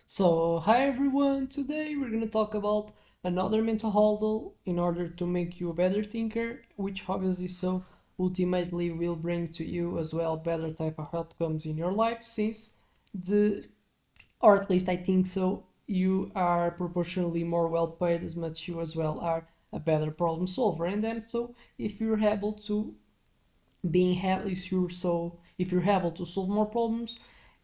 So, hi everyone, today we're going to talk about another mental hurdle in order to make you a better thinker, which obviously so ultimately will bring to you as well better type of outcomes in your life since the, or at least I think so, you are proportionally more well paid as much you as well are a better problem solver. And then so if you're able to if you're able to solve more problems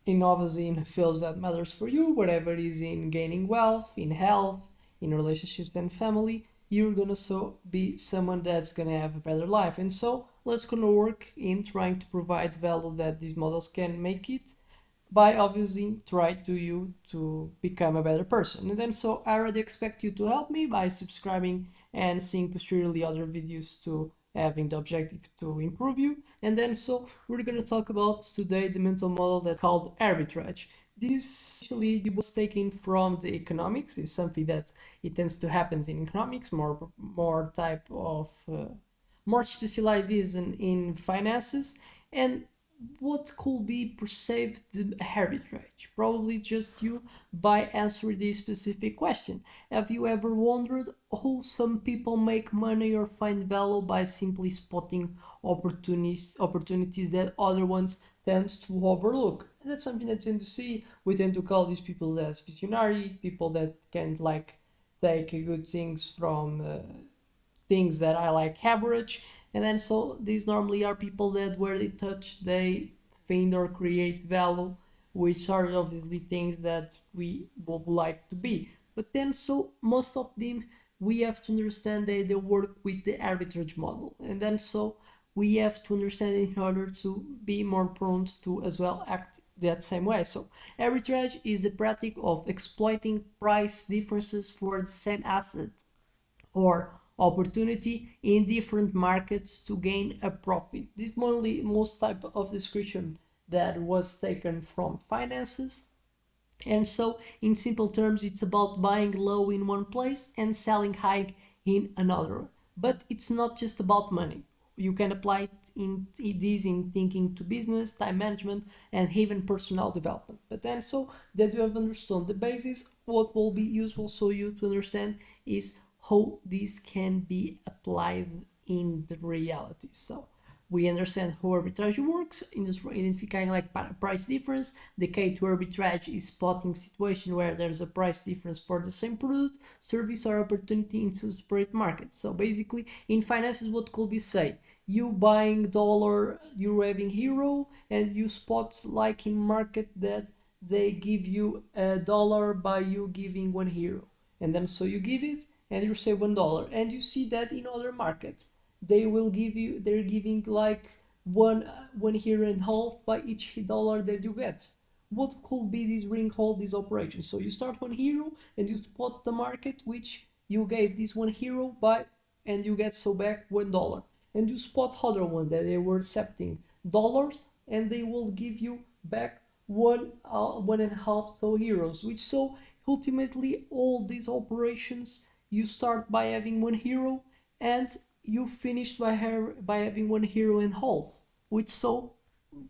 in obviously in fields that matters for you, whatever it is in gaining wealth, in health, in relationships and family, you're gonna so be someone that's gonna have a better life. And so let's gonna work in trying to provide value that these models can make it by obviously try to you to become a better person. And then so I already expect you to help me by subscribing and seeing posteriorly other videos to having the objective to improve you. And then so we're going to talk about today the mental model that's called arbitrage. This actually was taken from the economics. It's something that it tends to happen in economics, more type of more specialized in finances. And what could be perceived the arbitrage? Probably just you by answering this specific question. Have you ever wondered how some people make money or find value by simply spotting opportunities that other ones tend to overlook? And that's something that we tend to see. We tend to call these people as visionary, people that can like take good things from things that I like average. And then so these normally are people that where they touch they find or create value, which are obviously things that we would like to be. But then so most of them we have to understand that they work with the arbitrage model. And then so we have to understand it in order to be more prone to as well act that same way. So arbitrage is the practice of exploiting price differences for the same asset or opportunity in different markets to gain a profit. This is most type of description that was taken from finances. And so, in simple terms, it's about buying low in one place and selling high in another. But it's not just about money. You can apply it in thinking to business, time management, and even personal development. But then, so that you have understood the basis, what will be useful so you to understand is how this can be applied in the reality. So we understand how arbitrage works in identifying like price difference. The key to arbitrage is spotting situation where there's a price difference for the same product, service, or opportunity in two separate markets. So basically, in finances, what could be say? You buying dollar, you having euro, and you spot like in market that they give you a dollar by you giving 1 euro, and then so you give it and you save $1, and you see that in other markets they're giving like one here and half by each dollar that you get. What could be this ring hold this operation? So you start 1 euro and you spot the market which you gave this 1 euro by, and you get so back $1, and you spot other one that they were accepting dollars and they will give you back one and a half so euros, which so ultimately all these operations you start by having 1 euro and you finish by having 1 euro and half, which so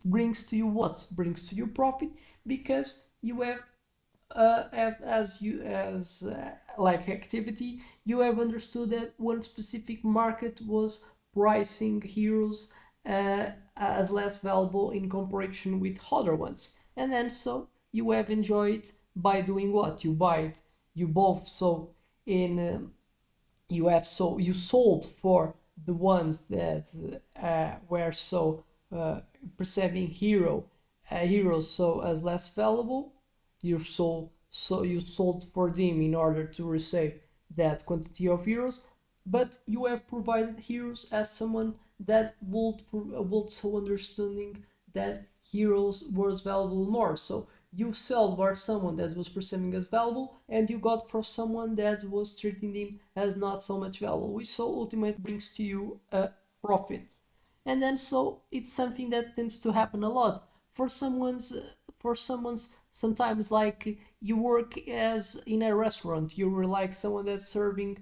brings to you what? Brings to you profit because you have as you as like activity you have understood that one specific market was pricing heroes as less valuable in comparison with other ones, and then so you have enjoyed by doing what you buy it, you both so in you sold for the ones that were so perceiving heroes so as less valuable. You sold for them in order to receive that quantity of heroes, but you have provided heroes as someone that would so understanding that heroes was valuable more. So you sell for someone that was perceiving as valuable, and you got for someone that was treating them as not so much valuable, which so ultimately brings to you a profit. And then so it's something that tends to happen a lot for someone's sometimes like you work as in a restaurant, you were like someone that's serving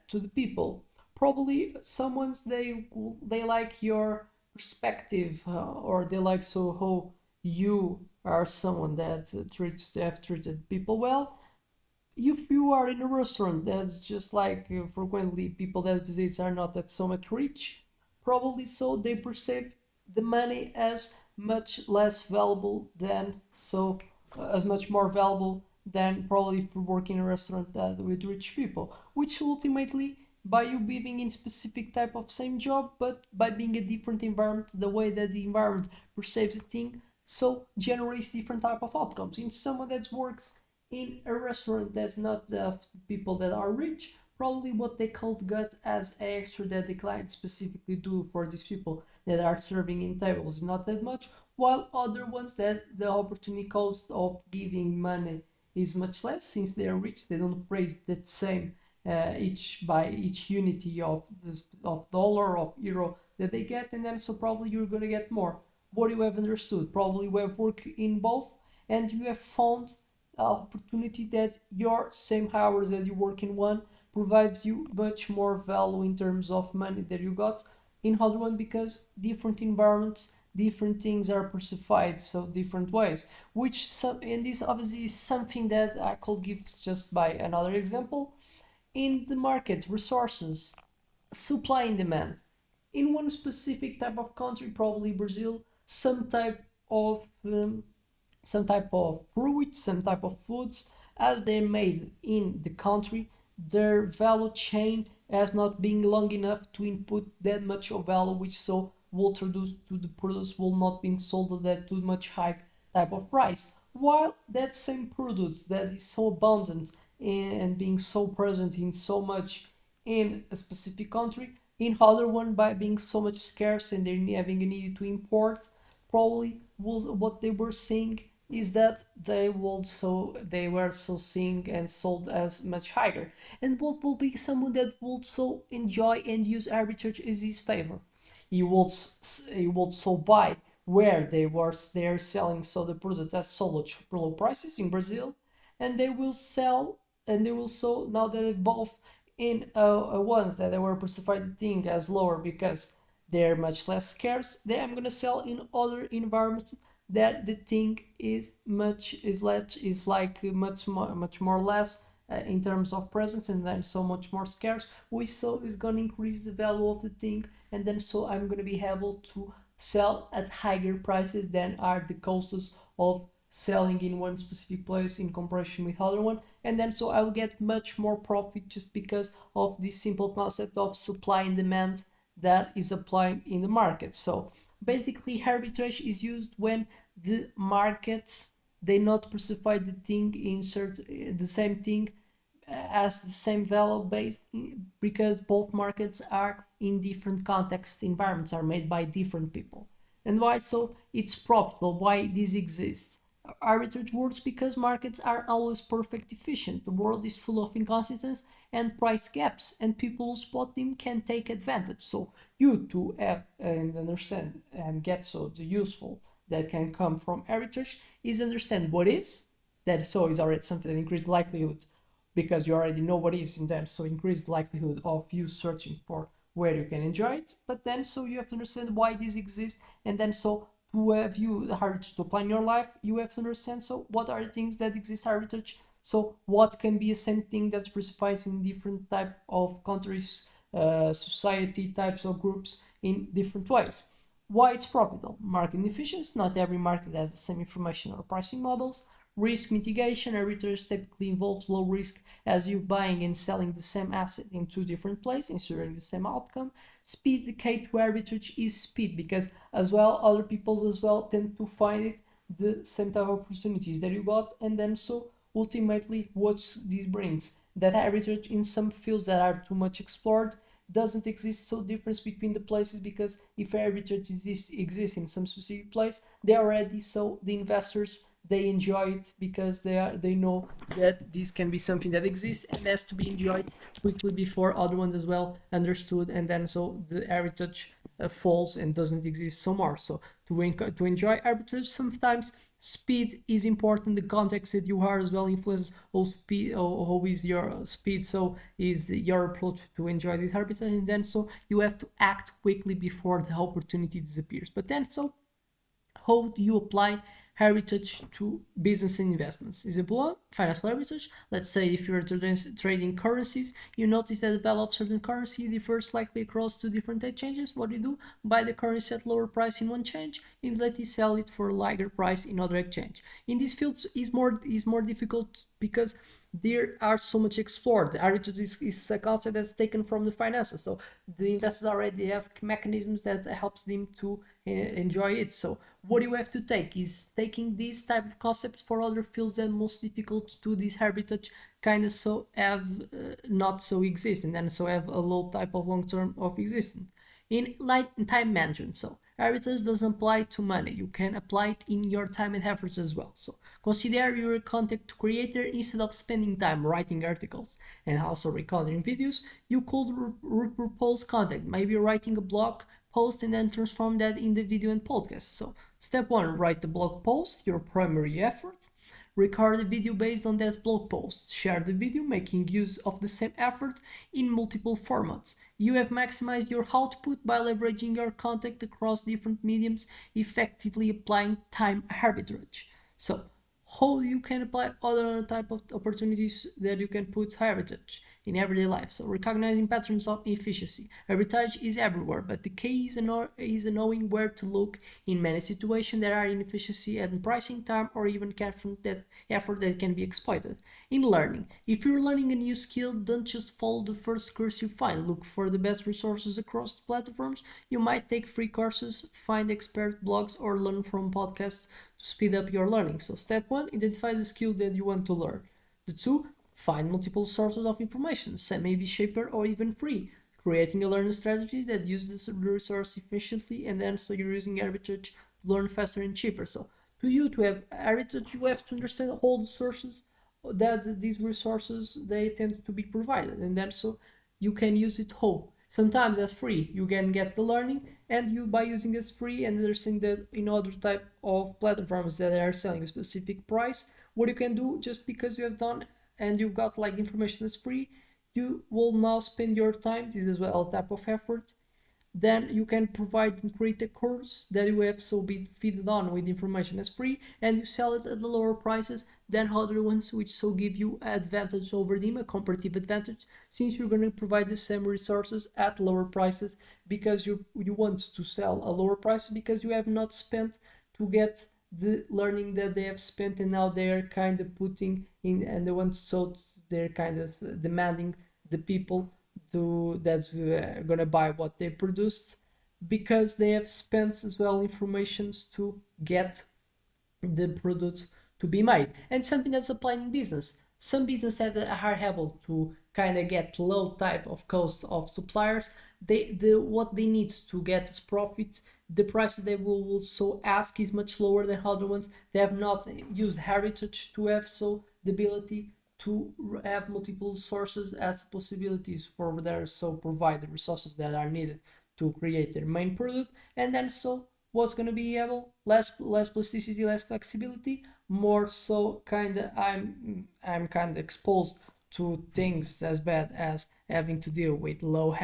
to the people. Probably someone's they like your perspective, or they like so how you are someone that have treated people well. If you are in a restaurant that's just like frequently people that visits are not that so much rich, probably so they perceive the money as much less valuable than so as much more valuable than probably if you work in a restaurant that with rich people, which ultimately by you being in specific type of same job but by being a different environment, the way that the environment perceives a thing so generates different type of outcomes. In someone that works in a restaurant that's not the people that are rich, probably what they called gut as extra that the client specifically do for these people that are serving in tables is not that much, while other ones that the opportunity cost of giving money is much less since they are rich. They don't praise that same each by each unity of this of dollar of euro that they get, and then so probably you're gonna get more. What you have understood, probably you have worked in both, and you have found opportunity that your same hours that you work in one provides you much more value in terms of money that you got in other one because different environments different things are perceived so different ways, which some and this obviously is something that I could give just by another example in the market resources, supply and demand in one specific type of country, probably Brazil, of um, some type of fruits, some type of foods, as they're made in the country, their value chain has not been long enough to input that much of value, which so will introduce to the produce will not be sold at that too much high type of price. While that same product that is so abundant and being so present in so much in a specific country, in other one by being so much scarce and they're having a need to import, probably was what they were seeing is that they were so seeing and sold as much higher. And what will be someone that will so enjoy and use arbitrage is his favor. He would so buy where they're selling so the product at so low prices in Brazil, and they will sell and they will so now that they've both in ones that they were specified thing as lower because they're much less scarce. They I'm gonna sell in other environments that the thing is much is less is like much more less in terms of presence and then so much more scarce, which so is gonna increase the value of the thing, and then so I'm gonna be able to sell at higher prices than are the costs of selling in one specific place in comparison with other one, and then so I will get much more profit just because of this simple concept of supply and demand that is applied in the market. So basically arbitrage is used when the markets they not specify the thing insert the same thing as the same value based because both markets are in different context environments are made by different people. And why so it's profitable, why this exists. Arbitrage works because markets are always perfect efficient. The world is full of inconsistencies and price gaps, and people who spot them can take advantage. So you to have and understand and get so the useful that can come from arbitrage is understand what is that so is already something that increases likelihood because you already know what is in them, so increased likelihood of you searching for where you can enjoy it. But then so you have to understand why this exists, and then so to have you arbitrage to apply in your life, you have to understand so what are the things that exist arbitrage. So what can be the same thing that's specified in different type of countries, society types of groups in different ways. Why it's profitable? Market inefficiency. Not every market has the same information or pricing models. Risk mitigation. Arbitrage typically involves low risk as you buying and selling the same asset in two different places, ensuring the same outcome. Speed. The key to arbitrage is speed because as well other people as well tend to find it the same type of opportunities that you got, and then so ultimately what this brings that arbitrage in some fields that are too much explored doesn't exist so difference between the places because if arbitrage exists in some specific place they already so the investors they enjoy it because they know that this can be something that exists and has to be enjoyed quickly before other ones as well understood, and then so the arbitrage falls and doesn't exist so more. So to enjoy arbitrage sometimes speed is important. The context that you are as well influences how speed or how is your speed so is your approach to enjoy this arbitrage, and then so you have to act quickly before the opportunity disappears. But then so how do you apply arbitrage to business and investments. Example one, financial arbitrage. Let's say if you're trading currencies, you notice that the value of certain currency differs slightly across two different exchanges. What do you do? Buy the currency at lower price in one exchange, immediately sell it for a higher price in other exchange. In these fields is more difficult because there are so much explored. The arbitrage is a concept that's taken from the finances, so the investors already have mechanisms that helps them to enjoy it. So what you have to take is taking these type of concepts for other fields that most difficult to this arbitrage kind of so have not so exist, and then so have a low type of long term of existence in like in time management. So arbitrage doesn't apply to money, you can apply it in your time and efforts as well. So consider you're a content creator. Instead of spending time writing articles and also recording videos, you could repurpose content, maybe writing a blog post and then transform that in the video and podcast. So step one, write the blog post, your primary effort. Record a video based on that blog post. Share the video, making use of the same effort in multiple formats. You have maximized your output by leveraging your content across different mediums, effectively applying time arbitrage. So, how you can apply other type of opportunities that you can put arbitrage in everyday life. So recognizing patterns of efficiency. Arbitrage is everywhere, but the key is knowing where to look. In many situations there are inefficiency and pricing time or even effort that can be exploited. In learning, if you're learning a new skill, don't just follow the first course you find. Look for the best resources across the platforms. You might take free courses, find expert blogs, or learn from podcasts to speed up your learning. So step one, identify the skill that you want to learn. The two, find multiple sources of information, some may be cheaper or even free. Creating a learning strategy that uses the resource efficiently, and then so you're using arbitrage to learn faster and cheaper. So to have arbitrage, you have to understand all the sources that these resources they tend to be provided, and then so you can use it whole. Sometimes that's free, you can get the learning, and you by using this free and understanding that in other type of platforms that are selling a specific price, what you can do just because you have done and you've got like information that's free, you will now spend your time, this is well a type of effort, then you can provide and create a course that you have so be feed on with information as free, and you sell it at the lower prices than other ones, which so give you advantage over them, a comparative advantage, since you're going to provide the same resources at lower prices because you want to sell a lower price because you have not spent to get the learning that they have spent, and now they're kind of putting in, and they want so they're kind of demanding the people that's gonna buy what they produced because they have spent as well informations to get the products to be made. And something that's applying in business, some business that are able to kind of get low type of cost of suppliers, what they need to get is profit. The price they will also ask is much lower than other ones. They have not used heritage to have so the ability to have multiple sources as possibilities for their so provide the resources that are needed to create their main product. And then so what's going to be able less plasticity, less flexibility, more so kind of I'm kind of exposed to things as bad as having to deal with low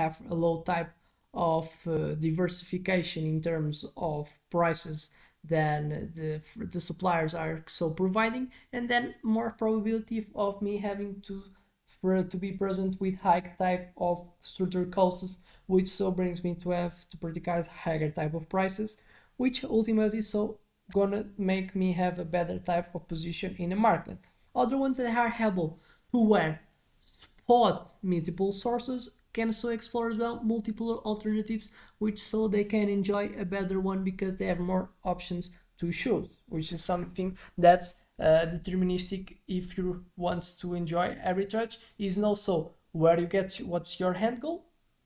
type of diversification in terms of prices than the suppliers are so providing, and then more probability of me having to be present with high type of structure costs, which so brings me to have to prioritize higher type of prices, which ultimately so gonna make me have a better type of position in the market. Other ones that are able to wear spot multiple sources can so explore as well multiple alternatives, which so they can enjoy a better one because they have more options to choose, which is something that's deterministic. If you want to enjoy arbitrage, is also where you get what's your end goal,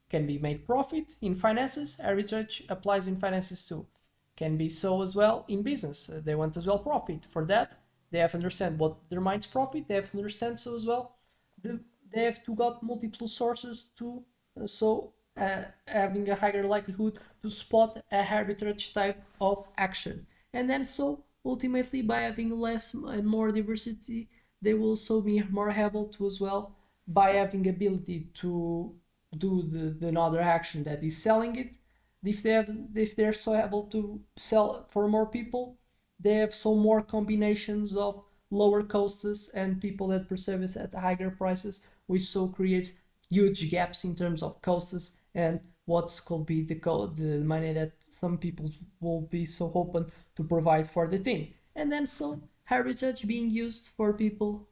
can be make profit. In finances, arbitrage applies in finances too, can be so as well in business. They want as well profit. For that, they have to understand what determines profit. They have to understand so as well they have to got multiple sources to having a higher likelihood to spot a arbitrage type of action. And then so ultimately by having less and more diversity, they will also be more able to as well by having ability to do the another action that is selling it. If they're so able to sell for more people, they have some more combinations of lower costs and people that perceive it at higher prices, which so creates huge gaps in terms of costs and what could be the money that some people will be so open to provide for the thing. And then so heritage being used for people,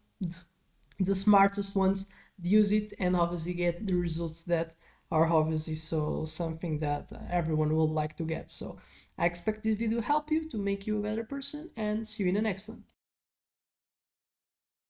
the smartest ones use it and obviously get the results that are obviously so something that everyone will like to get. So I expect this video to help you to make you a better person, and see you in the next one.